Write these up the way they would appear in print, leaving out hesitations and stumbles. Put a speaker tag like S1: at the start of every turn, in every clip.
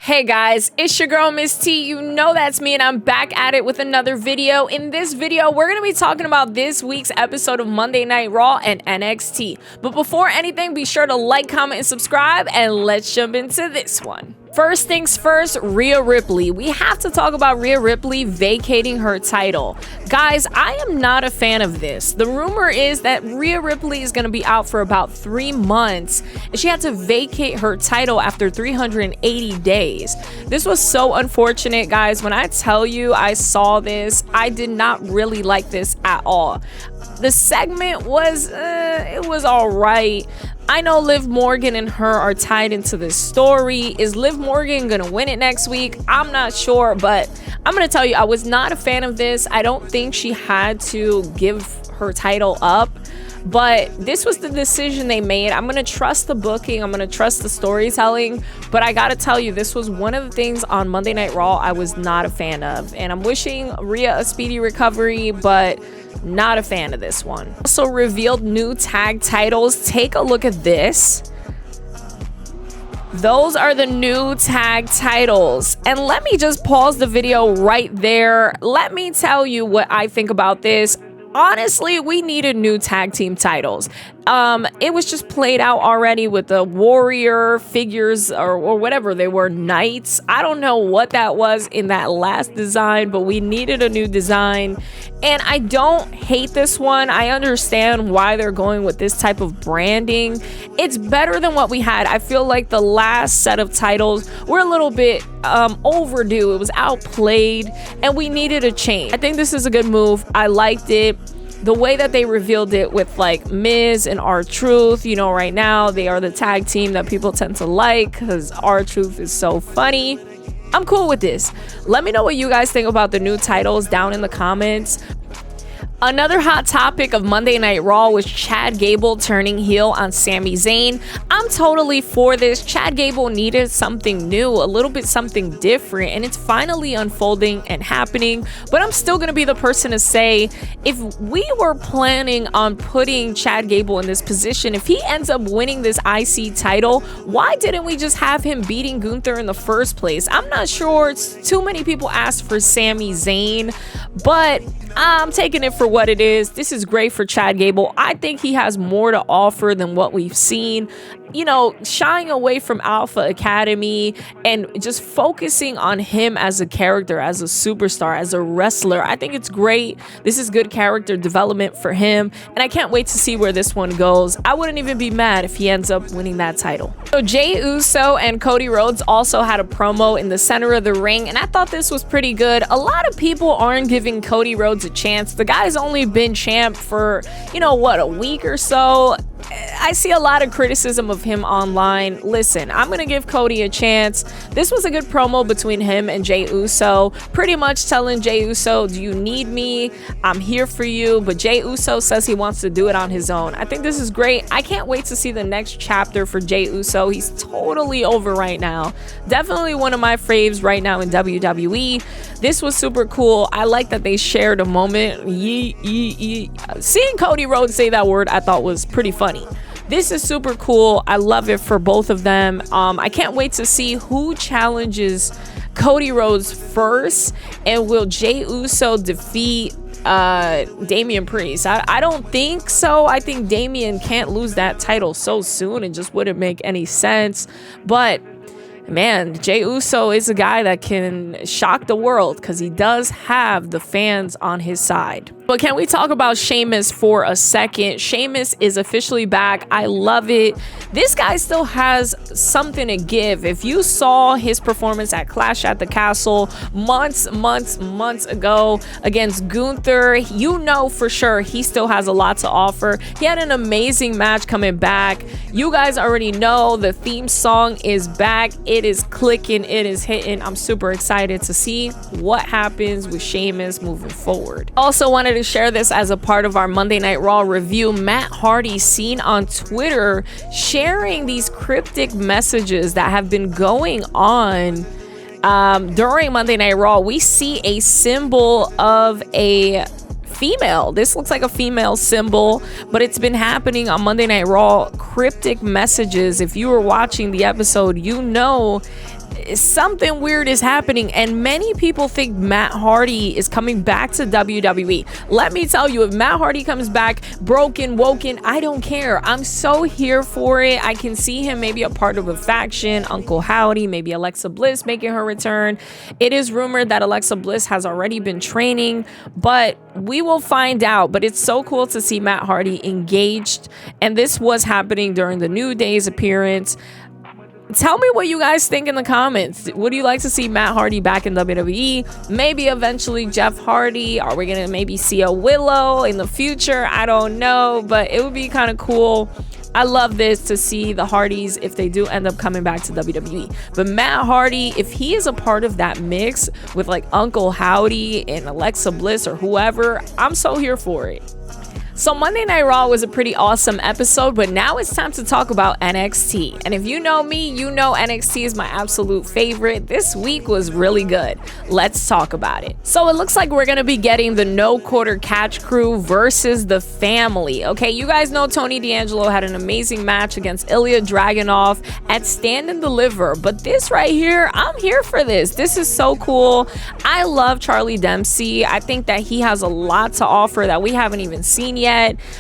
S1: Hey guys, it's your girl Miss T. You know that's me, and I'm back at it with another video. In this video, we're going to be talking about this week's episode of Monday Night Raw and NXT. But before anything, be sure to like, comment, and subscribe, and let's jump into this one. First things first, Rhea Ripley. We have to talk about Rhea Ripley vacating her title. Guys, I am not a fan of this. The rumor is that Rhea Ripley is going to be out for about 3 months, and she had to vacate her title after 380 days. This was so unfortunate, guys. When I tell you I saw this, I did not really like this at all. The segment was, it was all right. I know Liv Morgan and her are tied into this story. Is Liv Morgan gonna win it next week? I'm not sure, but I'm gonna tell you, I was not a fan of this. I don't think she had to give her title up, but this was the decision they made. I'm gonna trust the booking, I'm gonna trust the storytelling, but I gotta tell you, this was one of the things on Monday Night Raw I was not a fan of, and I'm wishing Rhea a speedy recovery, but not a fan of this one. Also revealed new tag titles. Take a look at this. Those are the new tag titles. And let me just pause the video right there. Let me tell you what I think about this. Honestly, we needed new tag team titles. It was just played out already with the warrior figures or whatever they were, knights. I don't know what that was in that last design, but we needed a new design. And I don't hate this one. I understand why they're going with this type of branding. It's better than what we had. I feel like the last set of titles were a little bit overdue. It was outplayed and we needed a change. I think this is a good move. I liked it. The way that they revealed it with like Miz and R-Truth, you know, right now they are the tag team that people tend to like because R-Truth is so funny. I'm cool with this. Let me know what you guys think about the new titles down in the comments. Another hot topic of Monday Night Raw was Chad Gable turning heel on Sami Zayn. I'm totally for this. Chad Gable needed something new, a little bit something different, and it's finally unfolding and happening. But I'm still going to be the person to say, if we were planning on putting Chad Gable in this position, if he ends up winning this IC title, why didn't we just have him beating Gunther in the first place? I'm not sure. It's too many people asked for Sami Zayn, but I'm taking it for what it is. This is great for Chad Gable. I think he has more to offer than what we've seen. You know, shying away from Alpha Academy and just focusing on him as a character, as a superstar, as a wrestler. I think it's great. This is good character development for him, and I can't wait to see where this one goes. I wouldn't even be mad if he ends up winning that title. So Jey Uso and Cody Rhodes also had a promo in the center of the ring, and I thought this was pretty good. A lot of people aren't giving Cody Rhodes a chance. The guy's only been champ for, you know what, a week or so. I see a lot of criticism of him online. Listen, I'm gonna give Cody a chance. This was a good promo between him and Jey Uso, pretty much telling Jey Uso, do you need me? I'm here for you. But Jey Uso says he wants to do it on his own. I think this is great. I can't wait to see the next chapter for Jey Uso. He's totally over right now. Definitely one of my faves right now in WWE. This was super cool. I like that they shared a moment. Seeing Cody Rhodes say that word, I thought was pretty funny. This is super cool. I love it for both of them. I can't wait to see who challenges Cody Rhodes first, and will Jey Uso defeat Damian Priest? I don't think so. I think Damian can't lose that title so soon. It just wouldn't make any sense. But man, Jey Uso is a guy that can shock the world because he does have the fans on his side. But can we talk about Sheamus for a second? Sheamus is officially back. I love it. This guy still has something to give. If you saw his performance at Clash at the Castle months ago against Gunther, you know for sure he still has a lot to offer. He had an amazing match coming back. You guys already know the theme song is back. It is clicking. It is hitting. I'm super excited to see what happens with Sheamus moving forward. Also wanted to share this as a part of our Monday Night Raw review. Matt Hardy seen on Twitter sharing these cryptic messages that have been going on during Monday Night Raw. We see a symbol of a female. This looks like a female symbol, but it's been happening on Monday Night Raw. Cryptic messages. If you were watching the episode, you know something weird is happening, and many people think Matt Hardy is coming back to WWE. Let me tell you, if Matt Hardy comes back broken, woken, I don't care. I'm so here for it. I can see him maybe a part of a faction, Uncle Howdy, maybe Alexa Bliss making her return. It is rumored that Alexa Bliss has already been training, but we will find out. But it's so cool to see Matt Hardy engaged, and this was happening during the New Day's appearance. Tell me what you guys think in the comments. Would you like to see Matt Hardy back in WWE? Maybe eventually Jeff Hardy? Are we gonna maybe see a Willow in the future? I don't know, but it would be kind of cool. I love this, to see the Hardys if they do end up coming back to WWE. But Matt Hardy, if he is a part of that mix with like Uncle Howdy and Alexa Bliss or whoever, I'm so here for it. So Monday Night Raw was a pretty awesome episode, but now it's time to talk about NXT. And if you know me, you know NXT is my absolute favorite. This week was really good. Let's talk about it. So it looks like we're going to be getting the No Quarter Catch Crew versus the Family. Okay, you guys know Tony D'Angelo had an amazing match against Ilya Dragunov at Stand and Deliver. But this right here, I'm here for this. This is so cool. I love Charlie Dempsey. I think that he has a lot to offer that we haven't even seen yet.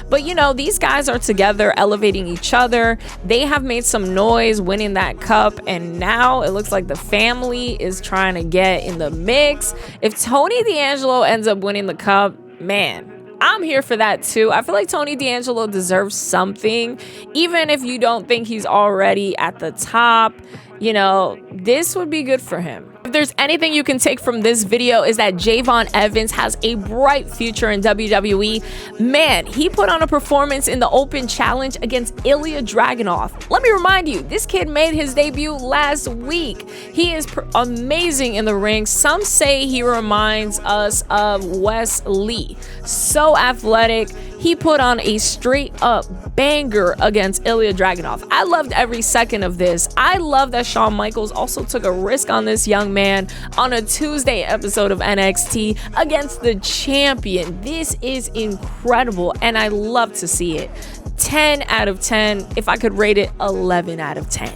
S1: But you know, these guys are together elevating each other. They have made some noise winning that cup, and now it looks like the Family is trying to get in the mix. If Tony D'Angelo ends up winning the cup, man, I'm here for that too. I feel like Tony D'Angelo deserves something, even if you don't think he's already at the top. You know, this would be good for him. If there's anything you can take from this video, is that Javon Evans has a bright future in WWE. Man, he put on a performance in the Open Challenge against Ilya Dragunov. Let me remind you, this kid made his debut last week. He is amazing in the ring. Some say he reminds us of Wes Lee. So athletic. He put on a straight up banger against Ilya Dragunov. I loved every second of this. I love that Shawn Michaels also took a risk on this young man on a Tuesday episode of NXT against the champion. This is incredible, and I love to see it. 10 out of 10. If I could rate it, 11 out of 10.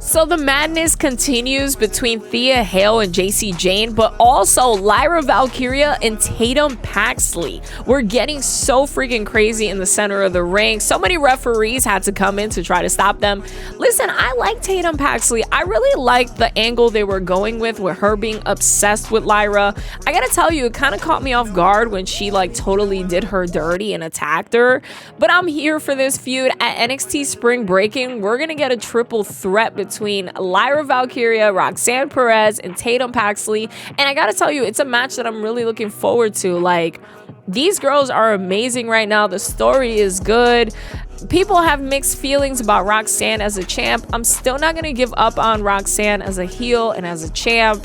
S1: So the madness continues between Thea Hale and JC Jane, but also Lyra Valkyria and Tatum Paxley. We're getting so freaking crazy in the center of the ring. So many referees had to come in to try to stop them. Listen, I like Tatum Paxley. I really like the angle they were going with her being obsessed with Lyra. I gotta tell you, it kind of caught me off guard when she like totally did her dirty and attacked her. But I'm here for this feud. At NXT Spring Breaking, we're gonna get a triple threat between Lyra Valkyria, Roxanne Perez, and Tatum Paxley. And I gotta tell you, it's a match that I'm really looking forward to. Like, these girls are amazing right now. The story is good. People have mixed feelings about Roxanne as a champ. I'm still not gonna give up on Roxanne as a heel and as a champ.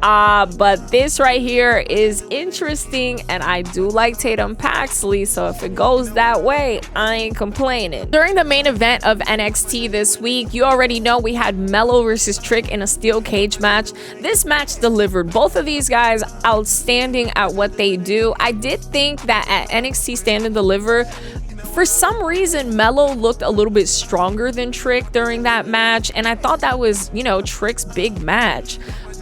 S1: But this right here is interesting, and I do like Tatum Paxley, so if it goes that way, I ain't complaining. During the main event of NXT this week, you already know we had Melo versus Trick in a steel cage match. This match delivered. Both of these guys outstanding at what they do. I did think that at NXT Stand and Deliver, for some reason, Melo looked a little bit stronger than Trick during that match, and I thought that was, you know, Trick's big match.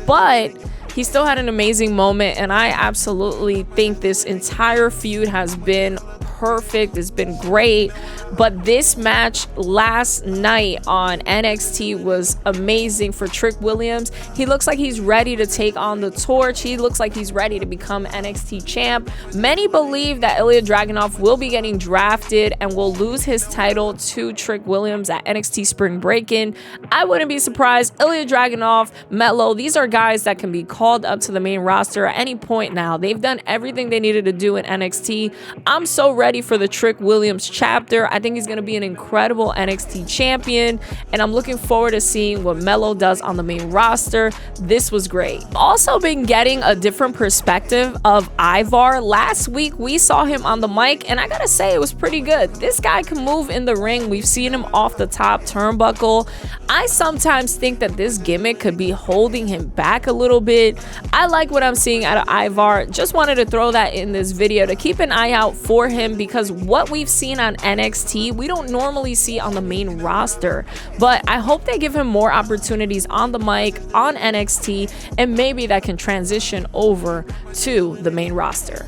S1: But he still had an amazing moment, and I absolutely think this entire feud has been perfect. It's been great. But this match last night on NXT was amazing for Trick Williams. He looks like he's ready to take on the torch. He looks like he's ready to become NXT champ. Many believe that Ilya Dragunov will be getting drafted and will lose his title to Trick Williams at NXT Spring Breaking. I wouldn't be surprised. Ilya Dragunov, Melo, these are guys that can be called up to the main roster at any point now. They've done everything they needed to do in NXT. I'm so ready for the Trick Williams chapter. I think he's going to be an incredible NXT champion, and I'm looking forward to seeing what Melo does on the main roster. This was great. Also been getting a different perspective of Ivar. Last week we saw him on the mic, and I gotta say it was pretty good. This guy can move in the ring. We've seen him off the top turnbuckle. I sometimes think that this gimmick could be holding him back a little bit. I like what I'm seeing out of Ivar. Just wanted to throw that in this video to keep an eye out for him. him because what we've seen on NXT, we don't normally see on the main roster. But I hope they give him more opportunities on the mic, on NXT, and maybe that can transition over to the main roster.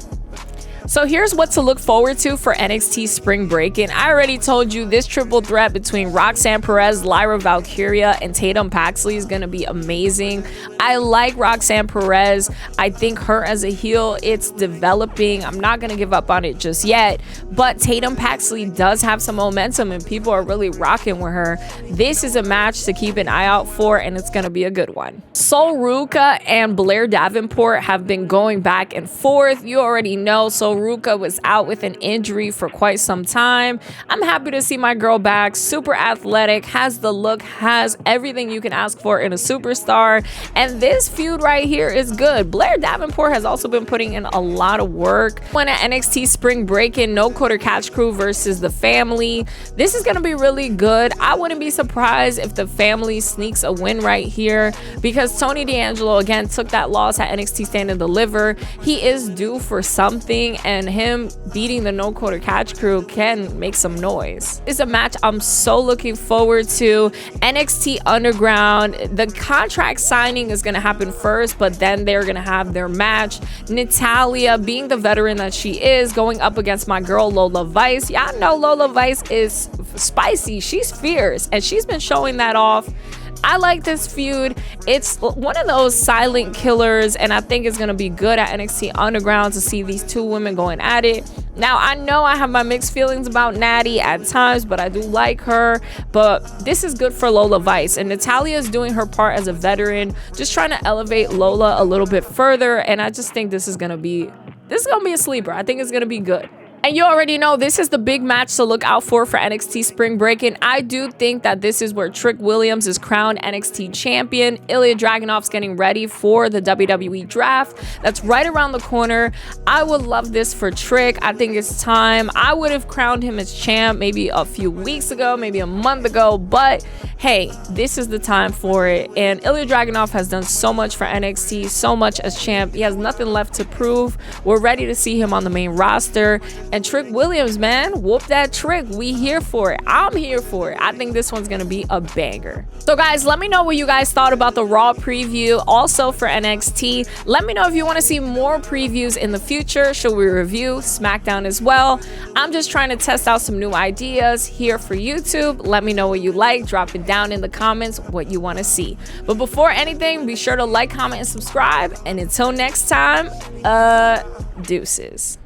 S1: So here's what to look forward to for NXT Spring Break. And I already told you this triple threat between Roxanne Perez, Lyra Valkyria, and Tatum Paxley is going to be amazing. I like Roxanne Perez. I think her as a heel, it's developing. I'm not going to give up on it just yet. But Tatum Paxley does have some momentum and people are really rocking with her. This is a match to keep an eye out for, and it's going to be a good one. Suka and Blair Davenport have been going back and forth. You already know Suka was out with an injury for quite some time. I'm happy to see my girl back. Super athletic, has the look, has everything you can ask for in a superstar. And this feud right here is good. Blair Davenport has also been putting in a lot of work. When at NXT Spring Break-In, No Quarter Catch Crew versus the Family. This is going to be really good. I wouldn't be surprised if the Family sneaks a win right here because Tony D'Angelo again took that loss at NXT Stand and Deliver. He is due for something, and him beating the No Quarter Catch Crew can make some noise. It's a match I'm so looking forward to. NXT Underground, the contract signing is going to happen first, but then they're going to have their match. Natalya, being the veteran that she is, going up against my girl Lola Vice. Y'all know Lola Vice is spicy. She's fierce, and she's been showing that off. I like this feud. It's one of those silent killers, and I think it's going to be good at NXT Underground to see these two women going at it. Now, I know I have my mixed feelings about Natty at times, but I do like her. But this is good for Lola Vice, and Natalya is doing her part as a veteran, just trying to elevate Lola a little bit further, and I just think this is going to be a sleeper. I think it's going to be good. And you already know this is the big match to look out for NXT Spring Break. And I do think that this is where Trick Williams is crowned NXT champion. Ilya Dragunov's getting ready for the WWE draft. That's right around the corner. I would love this for Trick. I think it's time. I would have crowned him as champ maybe a few weeks ago, maybe a month ago. But hey, this is the time for it. And Ilya Dragunov has done so much for NXT, so much as champ. He has nothing left to prove. We're ready to see him on the main roster. And Trick Williams, man, whoop that Trick. We here for it. I'm here for it. I think this one's going to be a banger. So guys, let me know what you guys thought about the Raw preview. Also for NXT, let me know if you want to see more previews in the future. Should we review SmackDown as well? I'm just trying to test out some new ideas here for YouTube. Let me know what you like. Drop it down in the comments what you want to see. But before anything, be sure to like, comment, and subscribe. And until next time, deuces.